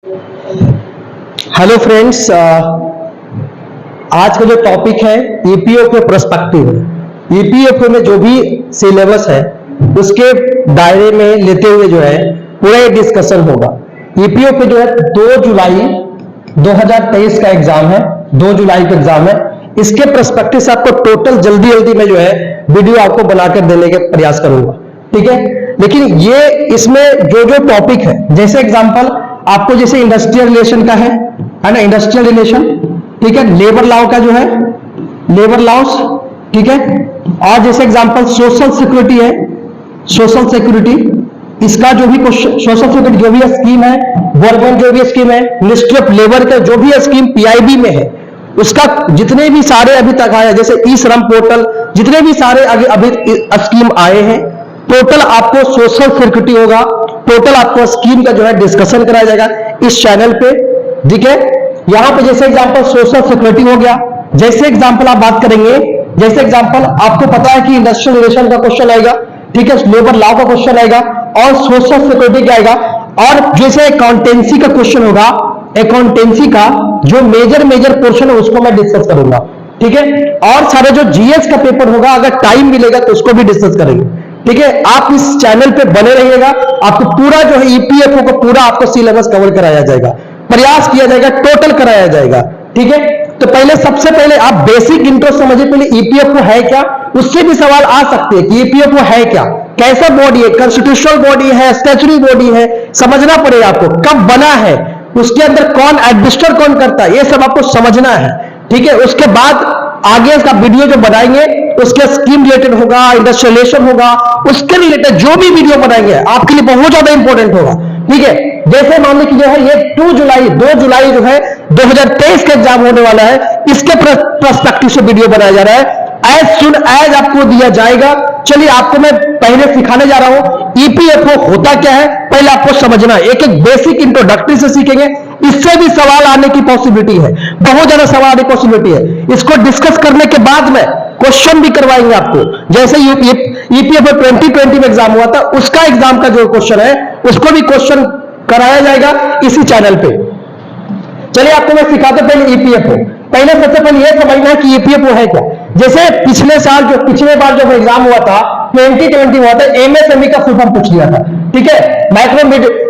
Hello friends, आज का जो टॉपिक है ईपीएफओ पर्सपेक्टिव। ईपीएफओ में जो भी सिलेबस है उसके दायरे में लेते हुए जो है पूरा ये डिस्कशन होगा। ईपीएफओ जो है 2 जुलाई 2023 का एग्जाम है, 2 जुलाई का एग्जाम है। इसके पर्सपेक्टिव से आपको टोटल जल्दी जल्दी में जो है वीडियो आपको बनाकर देने के प्रयास करूंगा, ठीक है। लेकिन ये इसमें जो जो टॉपिक है, जैसे एग्जांपल आपको जैसे इंडस्ट्रियल रिलेशन का है ना, इंडस्ट्रियल रिलेशन, ठीक है। लेबर लॉ का जो है लेबर लॉस, ठीक है। और जैसे एग्जांपल सोशल सिक्योरिटी है, सोशल सिक्योरिटी, इसका जो भी सोशल सिक्योरिटी जो भी स्कीम है, गवर्नमेंट जो भी स्कीम है, मिनिस्ट्री ऑफ लेबर का जो भी स्कीम पीआईबी में है, उसका जितने भी सारे अभी तक आए, जैसे ई श्रम पोर्टल, जितने भी सारे अभी स्कीम आए हैं, टोटल आपको सोशल सिक्योरिटी होगा, टोटल आपको स्कीम का जो है डिस्कशन कराया जाएगा इस चैनल पे, ठीक है। यहां पे जैसे एग्जांपल सोशल सिक्योरिटी हो गया, जैसे एग्जांपल आप बात करेंगे, जैसे एग्जांपल आपको पता है कि इंडस्ट्रियल रिलेशन का क्वेश्चन आएगा, ठीक है, लेबर लॉ का क्वेश्चन आएगा और सोशल सिक्योरिटी का आएगा। और जैसे अकाउंटेंसी का क्वेश्चन होगा, अकाउंटेंसी का जो मेजर पोर्शन है उसको मैं डिस्कस करूंगा, ठीक है। और सारे जो जीएस का पेपर होगा, अगर टाइम मिलेगा तो उसको भी डिस्कस करेंगे, ठीक है। आप इस चैनल पे बने रहिएगा, आपको पूरा जो है ईपीएफओ को पूरा आपको सिलेबस कवर कराया जाएगा, प्रयास किया जाएगा, टोटल कराया जाएगा, ठीक है। तो पहले सबसे पहले आप बेसिक इंट्रो समझिए, पहले ईपीएफओ है क्या। उससे भी सवाल आ सकते हैं कि ईपीएफओ है क्या, कैसा बॉडी है, कॉन्स्टिट्यूशनल बॉडी है, स्टैट्यूटरी बॉडी है, समझना पड़ेगा आपको, कब बना है, उसके अंदर कौन एडमिनिस्टर कौन करता है, ये सब आपको समझना है, ठीक है। उसके बाद आगे का वीडियो जो बनाएंगे उसके स्कीम रिलेटेड होगा, इंडस्ट्रियल रिलेशन होगा, उसके रिलेटेड जो भी वीडियो बनाएंगे आपके लिए बहुत ज्यादा इंपॉर्टेंट होगा, ठीक है। जैसे मान लीजिए जो है ये 2 जुलाई जो है 2023 का एग्जाम होने वाला है, इसके पर्सपेक्टिव से वीडियो बनाया जा रहा है। एज सुन एज आपको दिया जाएगा। चलिए आपको मैं पहले सिखाने जा रहा हूं ईपीएफओ होता क्या है, पहले आपको समझना, एक एक बेसिक इंट्रोडक्टरी से सीखेंगे। इससे भी सवाल आने की पॉसिबिलिटी है, बहुत ज्यादा सवाल आने की पॉसिबिलिटी है। इसको डिस्कस करने के बाद में क्वेश्चन भी करवाएंगे आपको, जैसे ईपीएफओ 2020 में एग्जाम हुआ था, उसका एग्जाम का जो क्वेश्चन है उसको भी क्वेश्चन कराया जाएगा इसी चैनल पे। चलिए आपको मैं सिखाता पहले ईपीएफओ। पहले सबसे पहले यह समझना है कि ईपीएफओ है क्या। जैसे पिछले बार जब एग्जाम हुआ था 2020 हुआ था, एमएसएमई का फुल फॉर्म पूछ लिया था, ठीक है,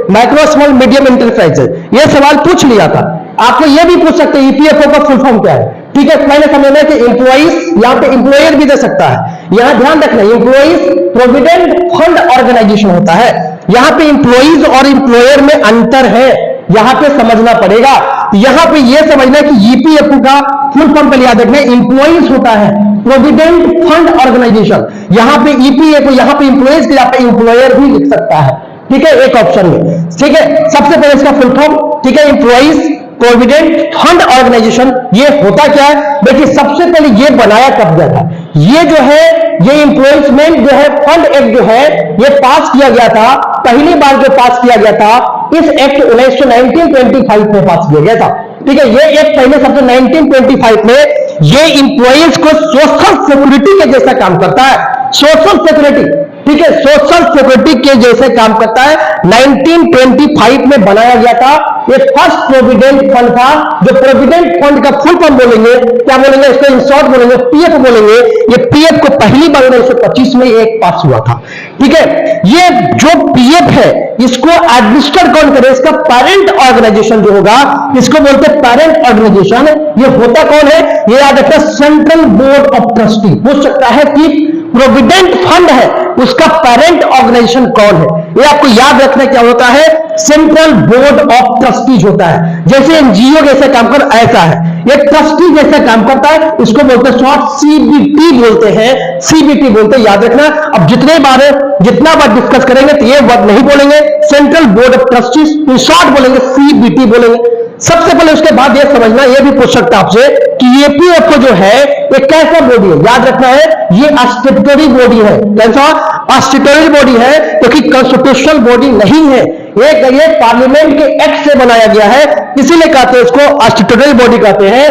माइक्रो स्मॉल मीडियम एंटरप्राइजेज, ये सवाल पूछ लिया था। आपको ये भी पूछ सकते हैं ईपीएफओ का फुल फॉर्म क्या है, ठीक है। पहले समझना है कि एम्प्लॉइज, यहाँ पे एम्प्लॉयर भी दे सकता है, यहां ध्यान रखना, एम्प्लॉइज प्रोविडेंट फंड ऑर्गेनाइजेशन होता है। यहां पे एम्प्लॉइज और एम्प्लॉयर में अंतर है, यहां पे समझना पड़ेगा। यहां पे यह समझना है कि ईपीएफओ का फुल फॉर्म पहले याद रखना, एम्प्लॉइज होता है प्रोविडेंट फंड ऑर्गेनाइजेशन। यहां पे ईपीएफओ, यहां पे एम्प्लॉइज के यहाँ पे एम्प्लॉयर भी लिख सकता है, ठीक है, एक ऑप्शन में, ठीक है। सबसे पहले इसका फुल फॉर्म, ठीक है, एम्प्लॉइज प्रोविडेंट फंड ऑर्गेनाइजेशन। ये होता क्या है, देखिए सबसे पहले ये बनाया कब गया था, ये जो है ये एम्प्लॉयमेंट जो है फंड एक्ट जो है ये पास किया गया था, पहली बार जो पास किया गया था इस एक्ट 1925 में पास किया गया था, ठीक है। ये एक पहले सबसे 1925 में ये एम्प्लॉइज को सोशल सिक्योरिटी के जैसा काम करता है, सोशल सिक्योरिटी, ठीक है, सोशल सिक्योरिटी के जैसे काम करता है। 1925 में बनाया गया था, ये फर्स्ट प्रोविडेंट फंड था। जो प्रोविडेंट फंड का फुल फॉर्म बोलेंगे, क्या बोलेंगे, इसको इन शॉर्ट बोलेंगे पीएफ बोलेंगे। ये पीएफ को पहली बार 1925 में एक पास हुआ था, ठीक है। ये जो पीएफ है इसको एडमिनिस्टर कौन करे, इसका पेरेंट ऑर्गेनाइजेशन जो होगा इसको बोलते हैं पेरेंट ऑर्गेनाइजेशन। ये होता कौन है, ये याद रखना, सेंट्रल बोर्ड ऑफ ट्रस्टी। पूछ सकता है कि प्रोविडेंट फंड है उसका पेरेंट ऑर्गेनाइजेशन कौन है, ये आपको याद रखना क्या होता है, सेंट्रल बोर्ड ऑफ ट्रस्टीज होता है। जैसे एनजीओ जैसा काम कर ऐसा है, ये ट्रस्टी जैसा काम करता है, इसको बोलते हैं शॉर्ट सीबीटी बोलते हैं, सीबीटी बोलते हैं, याद रखना। अब जितना बार डिस्कस करेंगे तो ये वर्ड नहीं बोलेंगे, central board of trustees, in short बोलेंगे सीबीटी बोलेंगे। सबसे पहले उसके बाद यह समझना, यह भी पूछ सकता आपसे कि ईपीएफओ जो है ये कैसा बॉडी है, याद रखना है ये स्टैट्यूटरी बॉडी है। कैसा स्टैट्यूटरी बॉडी है, क्योंकि कॉन्स्टिट्यूशनल बॉडी नहीं है, ये पार्लियामेंट के एक्ट से बनाया गया है, इसीलिए कहते हैं इसको स्टैट्यूटरी बॉडी कहते हैं।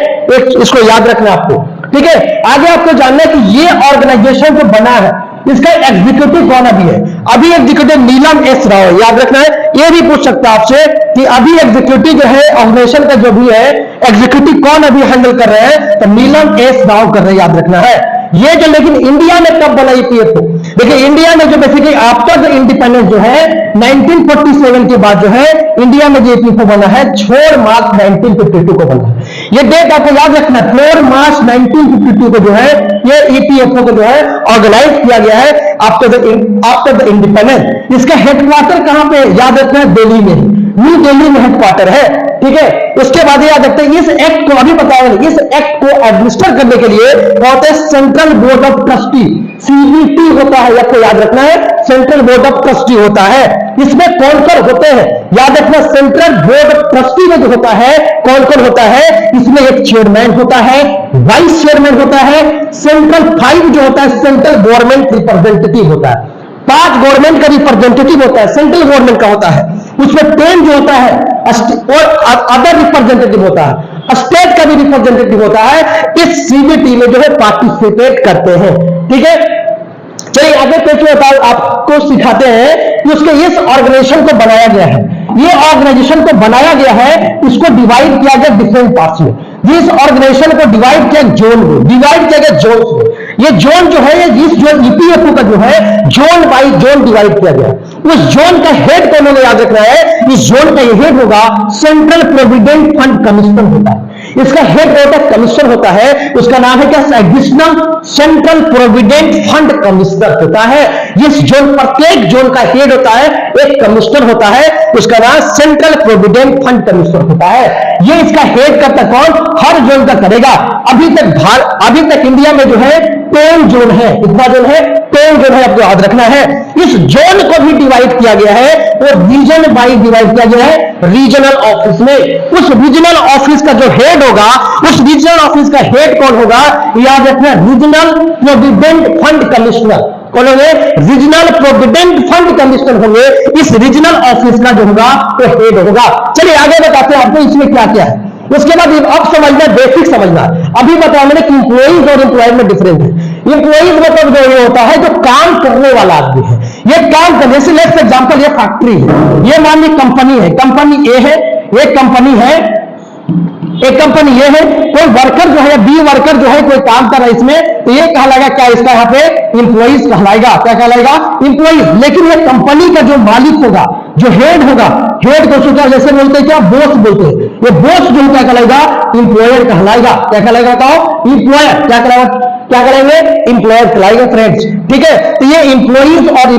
इसको याद रखना आपको, ठीक है। आगे आपको जानना है कि ये ऑर्गेनाइजेशन जो बना है इसका एग्जीक्यूटिव कौन अभी है? अभी एग्जीक्यूटिव नीलम एस राव है, याद रखना है। ये भी पूछ सकता है आपसे कि अभी एग्जीक्यूटिव जो है ऑर्गेनाइजेशन का जो भी है एग्जीक्यूटिव कौन अभी हैंडल कर रहे हैं, तो नीलम एस राव कर रहे हैं, याद रखना है ये जो। लेकिन इंडिया में कब बना ईपीएफओ? देखिए इंडिया में जो बेसिकली आफ्टर द इंडिपेंडेंस जो है 1947 के बाद जो है इंडिया में जो ईपीएफओ बना है 4 मार्च 1952 को बना है। ये डेट आपको याद रखना है, 4 मार्च 1952 को जो है ये ईपीएफओ को जो है ऑर्गेनाइज किया गया है आफ्टर द इंडिपेंडेंस। इसका हेडक्वार्टर कहां पे? याद रखना है दिल्ली में, न्यू दिल्ली में हेडक्वार्टर है, ठीक है। उसके बाद याद रखते हैं इस एक्ट को, अभी बताया इस एक्ट को एडमिनिस्टर करने के लिए होता है central board of trustee, CBT होता है, आपको याद रखना है सेंट्रल बोर्ड ऑफ ट्रस्टी होता है। इसमें कौन कौन होते हैं? याद रखना सेंट्रल बोर्ड ऑफ ट्रस्टी में जो होता है कौन कौन होता है? इसमें एक चेयरमैन होता है, वाइस चेयरमैन होता है, सेंट्रल 5 जो होता है सेंट्रल गवर्नमेंट रिप्रेजेंटेटिव होता है, 5 गवर्नमेंट का रिप्रेजेंटेटिव होता है, सेंट्रल गवर्नमेंट का होता है। उसमें 10 जो होता है और अदर रिप्रेजेंटेटिव होता है, स्टेट का भी रिप्रेजेंटेटिव होता है, इस सीबीटी में जो है पार्टिसिपेट करते हैं, ठीक है। चलिए आगे देखिए, आपको सिखाते हैं कि उसके इस ऑर्गेनाइजेशन को बनाया गया है। ये ऑर्गेनाइजेशन को बनाया गया है, इसको डिवाइड किया गया डिफरेंट पार्ट्स में। इस ऑर्गेनाइजेशन को डिवाइड किया जोन में, डिवाइड किया गया जोन में। ये जोन जो है इस जो ईपीएफओ का जो है जोन बाई जोन डिवाइड किया गया। उस जोन का हेड कौन होगा याद रखना है, इस जोन का हेड होगा सेंट्रल प्रोविडेंट फंड कमिश्नर होता है। इसका हेड होता है कमिश्नर होता है, उसका नाम है क्या? Additional central provident fund commissioner होता है। इस जोन, प्रत्येक जोन का हेड होता है एक कमिश्नर होता है, उसका नाम सेंट्रल प्रोविडेंट फंड कमिश्नर होता है। ये इसका हेड करता कौन? हर जोन का करेगा। अभी तक इंडिया में जो है 10 जोन है। कितना जोन है? 10 जोन है, आपको याद रखना है। इस जोन को भी डिवाइड किया गया है, वो रीजन बाई डिवाइड किया गया है रीजनल ऑफिस में। उस रीजनल ऑफिस का जो हेड होगा, उस रीजनल ऑफिस का हेड कौन होगा? याद रखना, रीजनल प्रोविडेंट फंड कमिश्नर। कौन होंगे? रीजनल प्रोविडेंट फंड कमिश्नर होंगे। इस रीजनल ऑफिस का जो होगा वो हेड होगा। चलिए आगे बताते हैं आपको इसमें क्या क्या है। उसके बाद अब समझना, बेसिक समझना। अभी बताया मैंने कि इंप्लॉइज और एम्प्लॉय में डिफरेंस है। इंप्लॉइज मतलब जो ये होता है जो काम करने वाला आदमी है, ये काम करने से, लेट्स एग्जांपल ये फैक्ट्री है, ये मान ली कंपनी है, कंपनी ए है, एक कंपनी है, एक कंपनी ये है। कोई वर्कर जो है, बी वर्कर जो है कोई काम कर रहा है इसमें, तो ये कहलाएगा क्या? इसका यहाँ पे इंप्लॉइज कहलाएगा। क्या कहलाएगा? इंप्लॉइज। लेकिन ये कंपनी का जो मालिक होगा, जो हेड होगा, हेड को सोचा जैसे बोलते हैं क्या? बॉस बोलते हैं। ये बॉस जो क्या कहलाएगा? इंप्लॉयर कहलाएगा। क्या कहलाएगा? बताओ। इंप्लॉयर। क्या कहलाएगा? क्या करेंगे? इंप्लॉयर कहलाएगा फ्रेंड्स, ठीक है। तो ये इंप्लॉइज और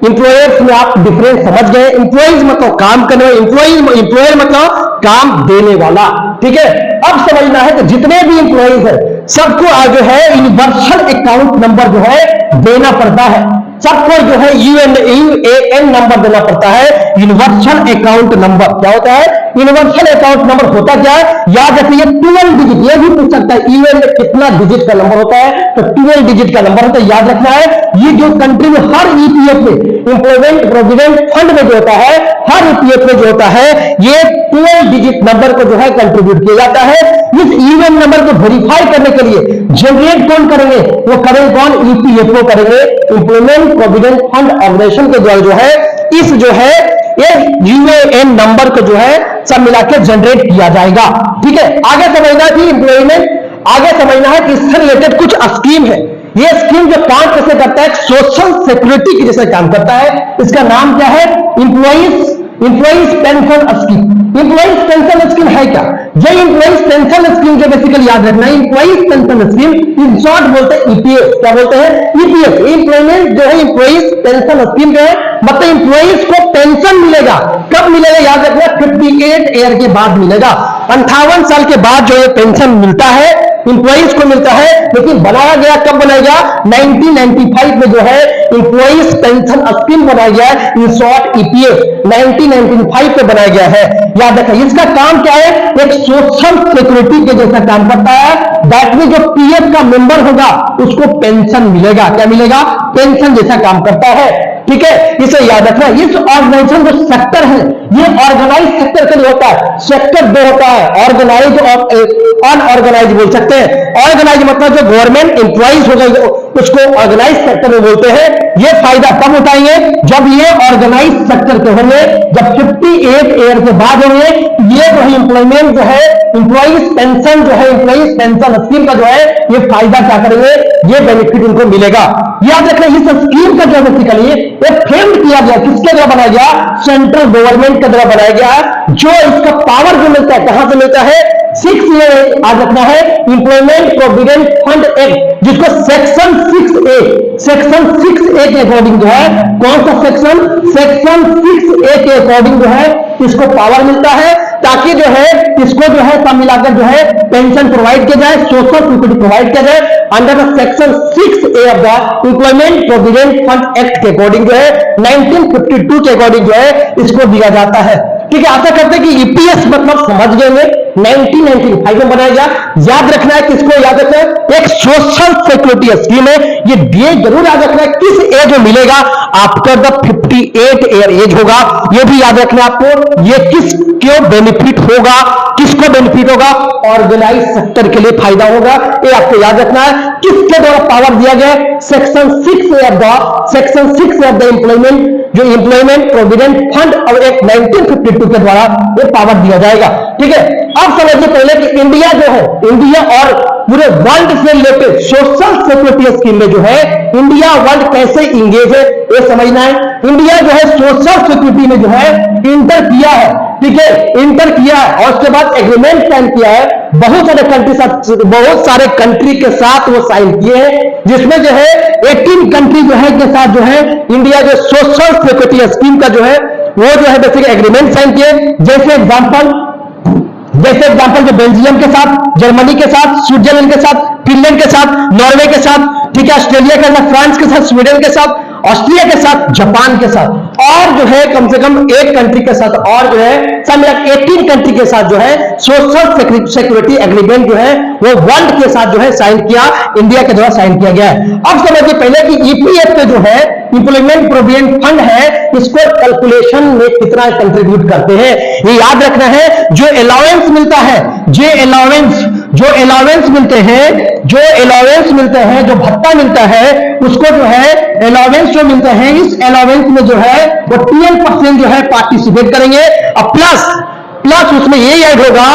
इंप्लॉयर्स में आप डिफरेंस समझ गए। इंप्लॉइज मतलब काम करने वाला, इंप्लॉयर मतलब काम देने वाला, ठीक है। अब समझना है कि जितने भी इंप्लॉइज है सबको जो है यूनिवर्सल अकाउंट नंबर जो है देना पड़ता है। सबको जो है यूएएन नंबर देना पड़ता है, यूनिवर्सल अकाउंट नंबर। क्या होता है? यूनिवर्सल अकाउंट नंबर होता क्या है? याद रखिए 12 डिजिट। ये भी पूछ सकता है यूएन में कितना डिजिट का नंबर होता है, तो 12 डिजिट का नंबर होता है, याद रखना है। ये जो कंट्री में हर ईपीएफ में, एम्प्लॉयमेंट प्रोविडेंट फंड में जो होता है, हर ईपीएफ में जो होता है ये 12 डिजिट नंबर को जो है कंट्रीब्यूट किया जाता है। इस यूएन नंबर को वेरीफाई करने के लिए जनरेट कौन करेंगे? वो करेंगे कौन? ईपीएफओ करेंगे, एम्प्लॉयमेंट प्रोविडेंट फंड ऑर्गेनाइजेशन के द्वारा जो है इस जो है ये यूएएन नंबर को जो है सब मिलाकर जनरेट किया जाएगा, ठीक है। आगे समझना कि एम्प्लॉयमेंट, आगे समझना है कि इससे रिलेटेड कुछ स्कीम है। ये स्कीम जो काम कैसे करता है? सोशल सिक्योरिटी की जैसे काम करता है। इसका नाम क्या है? Employees pension scheme. Employees pension scheme है क्या? ये इंप्लॉइज पेंशन स्कीम जो बेसिकली याद रखना है, employees pension scheme in short बोलते हैं ईपीएफ। क्या बोलते हैं? ईपीएफ। एम्प्लॉयमेंट जो है इंप्लॉइज पेंशन स्कीम जो है, मतलब इंप्लॉइज को पेंशन मिलेगा। कब मिलेगा? याद रखना 58 ईयर के बाद मिलेगा। 58 साल के बाद जो ये पेंशन मिलता है इंप्लॉइज को मिलता है। लेकिन बनाया गया कब बनाया गया? 1995 में जो है इंप्लॉइज पेंशन स्कीम बनाया गया है, इन शॉर्ट ईपीएफ 1995 पे बनाया गया है। याद रखिए इसका काम क्या है? एक सोशल सिक्योरिटी के जैसा काम करता है। दैट मीन जो पीएफ का मेंबर होगा उसको पेंशन मिलेगा। क्या मिलेगा? पेंशन जैसा काम करता है। ठीक है, इसे याद रखना। इस ऑर्गेनाइजेशन जो सेक्टर है, ये ऑर्गेनाइज सेक्टर के लिए होता है। सेक्टर दो होता है, ऑर्गेनाइज और अनऑर्गेनाइज बोल सकते हैं। ऑर्गेनाइज मतलब जो गवर्नमेंट एम्प्लॉइज होगा उसको ऑर्गेनाइज सेक्टर में बोलते हैं। ये फायदा कब उठाएंगे? जब ये ऑर्गेनाइज सेक्टर के होंगे, जब 58 ईयर के बाद होंगे। ये जो है एम्प्लॉयमेंट जो है, एम्प्लॉइज पेंशन जो है, एम्प्लॉइज पेंशन स्कीम का जो है ये फायदा क्या करेंगे, ये बेनिफिट उनको मिलेगा। याद रखना, इस स्कीम का जो बेसिकली एक फ्रेम किया गया, किसके द्वारा बनाया गया? सेंट्रल गवर्नमेंट के द्वारा बनाया गया। जो इसका पावर जो मिलता है, कहां से मिलता है? 6 ईयर याद रखना है, इंप्लॉयमेंट प्रोविडेंट फंड एक्ट, जिसको सेक्शन 6A के अकॉर्डिंग जो है, कौन सा सेक्शन? सेक्शन 6A के अकॉर्डिंग जो है इसको पावर मिलता है, ताकि जो है इसको जो है सब मिलाकर जो है पेंशन प्रोवाइड किया जाए, सोशल सिक्योरिटी प्रोवाइड किया जाए under the section 6A of the employment provident fund act के अकॉर्डिंग जो है 1952 के अकॉर्डिंग जो है इसको दिया जाता है। ठीक है, आशा करते हैं कि ईपीएस मतलब समझ गए होंगे। 1995 में बनाया गया। याद रखना है, किसको याद रखना है? एक सोशल सिक्योरिटी स्कीम है। ये जरूर याद रखना है, किस एज में मिलेगा? आफ्टर द 58 ईयर एज होगा। ये भी याद रखना है आपको। ये किसको बेनिफिट होगा? किसको बेनिफिट होगा? ऑर्गेनाइज सेक्टर के लिए फायदा होगा। ये आपको याद रखना है। किसके द्वारा पावर दिया गया? सेक्शन 6 ऑफ द इंप्लॉयमेंट, जो इंप्लॉयमेंट प्रोविडेंट फंड और एक 1952 के द्वारा ये पावर दिया जाएगा। ठीक है, अब समझिए पहले कि इंडिया जो है, इंडिया और पूरे वर्ल्ड से रिलेटेड सोशल सिक्योरिटी स्कीम में जो है इंडिया वर्ल्ड कैसे इंगेज है, ये समझना है। इंडिया जो है सोशल सिक्योरिटी में जो है इंटर किया है। ठीक है, इंटर किया है और उसके बाद एग्रीमेंट साइन किया है। बहुत सारे कंट्री के साथ वो साइन किए हैं, जिसमें जो है 18 कंट्री जो है के साथ जो है इंडिया जो सोशल सिक्योरिटी स्कीम का जो है वो जो है बेसिक एग्रीमेंट साइन किए। जैसे एग्जांपल जो बेल्जियम के साथ, जर्मनी के साथ, स्विट्जरलैंड के साथ, फिनलैंड के साथ, नॉर्वे के साथ, ठीक है, ऑस्ट्रेलिया के साथ, फ्रांस के साथ, स्वीडन के साथ, ऑस्ट्रिया के साथ, जापान के साथ, और जो है कम से कम एक कंट्री के साथ, और जो है सब मिलाकर 18 कंट्री के साथ जो है सोशल सिक्योरिटी एग्रीमेंट जो है वो वर्ल्ड के साथ जो है साइन किया, इंडिया के द्वारा साइन किया गया है। अब समझिए पहले कि ईपीएफ पे जो है इंप्लॉयमेंट प्रोविडेंट फंड है, इसको कैलकुलेशन में कितना कंट्रीब्यूट करते हैं ये याद रखना है। जो अलाउंस मिलता है, जो अलाउंस मिलते हैं, जो भत्ता मिलता है, उसको जो है अलाउंस जो मिलते हैं, इस अलाउंस में जो है वो 12% जो है पार्टिसिपेट करेंगे। और प्लस उसमें ये ऐड होगा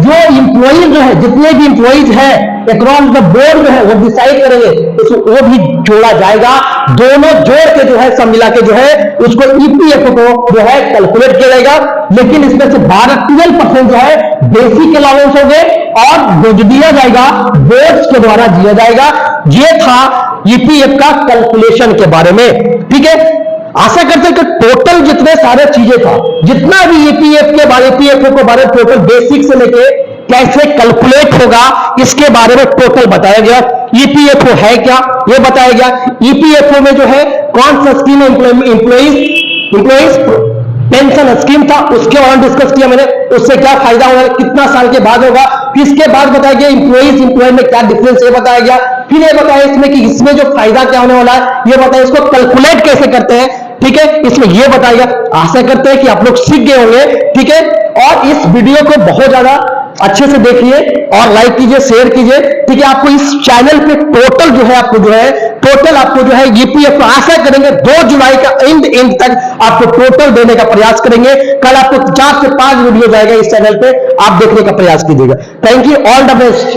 जो इंप्लॉइज जो है, जितने भी इंप्लॉइज है अक्रॉस द बोर्ड जो है वो डिसाइड करेंगे, तो वो भी जोड़ा जाएगा। दोनों जोड़ के जो है सब मिला के जो है उसको ईपीएफ को जो है कैलकुलेट किया जाएगा। लेकिन इसमें से 12% जो है बेसिक अलाउंस हो गए और जो दिया जाएगा बोर्ड्स के द्वारा दिया जाएगा। ये था ईपीएफ का कैलकुलेशन के बारे में। ठीक है, आशा करते हैं कि टोटल जितने सारे चीजें था, जितना भी ईपीएफ के बारे में टोटल बेसिक से लेके कैसे कैलकुलेट होगा इसके बारे में टोटल बताया गया। ईपीएफओ है क्या ये बताया गया। ईपीएफओ में जो है कौन सा स्कीम एम्प्लॉइज पेंशन स्कीम था, उसके बारे में डिस्कस किया मैंने। उससे क्या फायदा होगा, कितना साल के बाद होगा, फिर इसके बाद बताया गया एम्प्लॉय में क्या डिफरेंस, ये बताया गया। फिर ये बताया इसमें कि इसमें जो फायदा क्या होने वाला है ये बताया, इसको कैलकुलेट कैसे करते हैं। ठीक है, इसमें ये बताया। आशा करते हैं कि आप लोग सीख गए होंगे। ठीक है, और इस वीडियो को बहुत ज्यादा अच्छे से देखिए और लाइक कीजिए, शेयर कीजिए। ठीक है, आपको इस चैनल पे टोटल जो है आपको जो है ईपीएफ आशा करेंगे 2 जुलाई का एंड तक आपको टोटल देने का प्रयास करेंगे। कल आपको 4 से 5 वीडियो जाएगा इस चैनल पे, आप देखने का प्रयास कीजिएगा। Thank you, all the best.